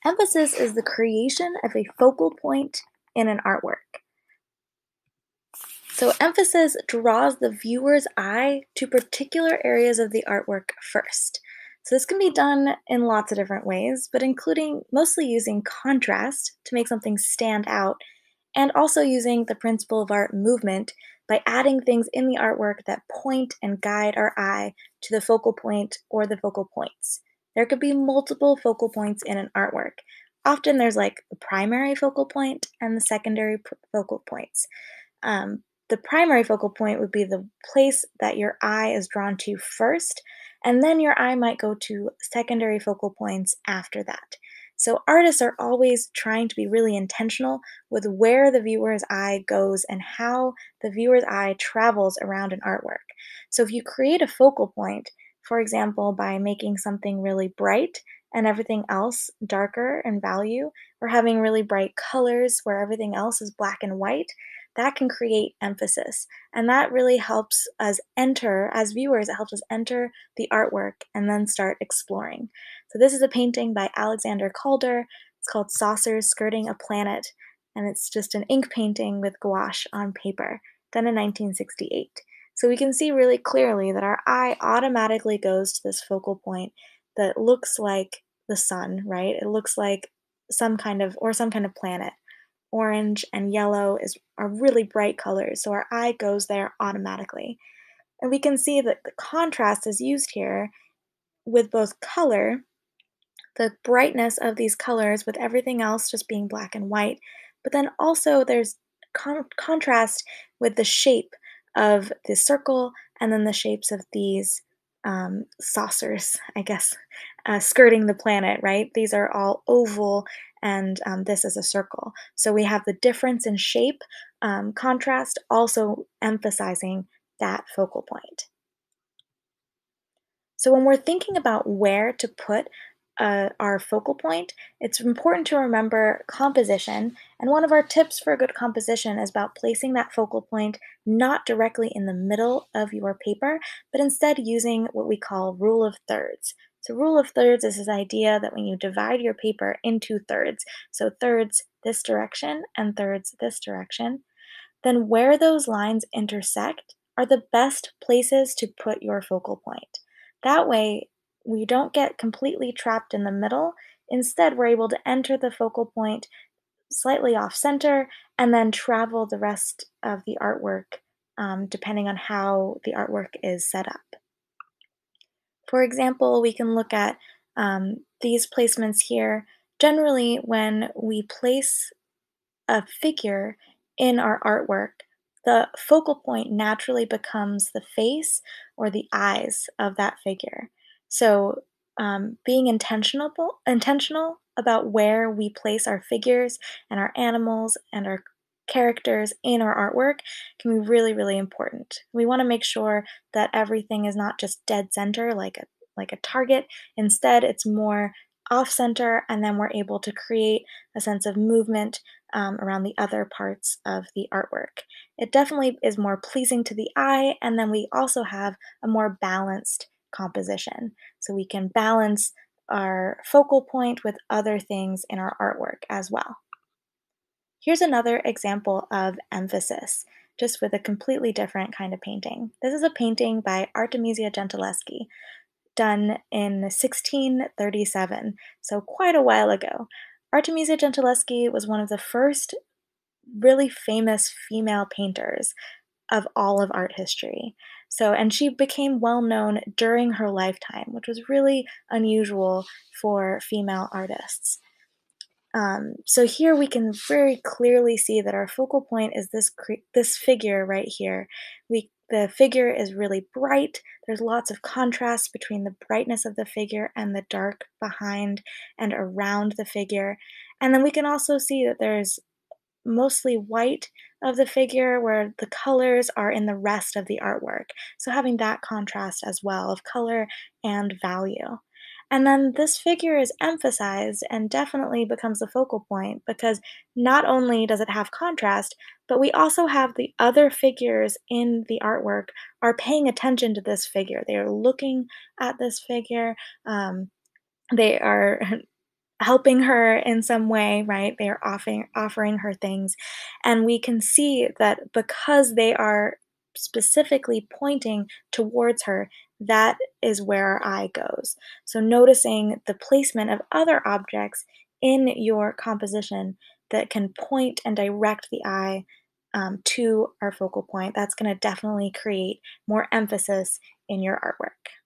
Emphasis is the creation of a focal point in an artwork. So, emphasis draws the viewer's eye to particular areas of the artwork first. So, this can be done in lots of different ways, but including mostly using contrast to make something stand out, and also using the principle of art movement by adding things in the artwork that point and guide our eye to the focal point or the focal points. There could be multiple focal points in an artwork. Often there's like the primary focal point and the secondary focal points. The primary focal point would be the place that your eye is drawn to first, and then your eye might go to secondary focal points after that. So, artists are always trying to be really intentional with where the viewer's eye goes and how the viewer's eye travels around an artwork. So, if you create a focal point, for example, by making something really bright and everything else darker in value, or having really bright colors where everything else is black and white, that can create emphasis. And that really helps us enter, as viewers, it helps us enter the artwork and then start exploring. So, this is a painting by Alexander Calder. It's called Saucers Skirting a Planet, and it's just an ink painting with gouache on paper, done in 1968. So, we can see really clearly that our eye automatically goes to this focal point that looks like the sun, right? It looks like some kind of planet. Orange and yellow are really bright colors, so our eye goes there automatically. And we can see that the contrast is used here with both color, the brightness of these colors with everything else just being black and white, but then also there's contrast with the shape of the circle and then the shapes of these saucers, I guess, skirting the planet, right? These are all oval and this is a circle. So we have the difference in shape, contrast, also emphasizing that focal point. So when we're thinking about where to put our focal point, it's important to remember composition. And one of our tips for good composition is about placing that focal point not directly in the middle of your paper, but instead using what we call rule of thirds. So rule of thirds is this idea that when you divide your paper into thirds, so thirds this direction and thirds this direction, then where those lines intersect are the best places to put your focal point. That way, we don't get completely trapped in the middle. Instead, we're able to enter the focal point slightly off center and then travel the rest of the artwork depending on how the artwork is set up. For example, we can look at these placements here. Generally, when we place a figure in our artwork, the focal point naturally becomes the face or the eyes of that figure. So, being intentional about where we place our figures and our animals and our characters in our artwork can be really, really important. We want to make sure that everything is not just dead center like a target. Instead, it's more off center, and then we're able to create a sense of movement around the other parts of the artwork. It definitely is more pleasing to the eye, and then we also have a more balanced composition. So we can balance our focal point with other things in our artwork as well. Here's another example of emphasis, just with a completely different kind of painting. This is a painting by Artemisia Gentileschi, done in 1637, so quite a while ago. Artemisia Gentileschi was one of the first really famous female painters of all of art history. So, and she became well known during her lifetime, which was really unusual for female artists. So here we can very clearly see that our focal point is this figure right here. The figure is really bright. There's lots of contrast between the brightness of the figure and the dark behind and around the figure. And then we can also see that there's mostly white of the figure, where the colors are in the rest of the artwork. So having that contrast as well of color and value. And then this figure is emphasized and definitely becomes the focal point because not only does it have contrast, but we also have the other figures in the artwork are paying attention to this figure. They are looking at this figure. They are helping her in some way, right? They are offering her things, and we can see that because they are specifically pointing towards her, that is where our eye goes. So noticing the placement of other objects in your composition that can point and direct the eye to our focal point, that's going to definitely create more emphasis in your artwork.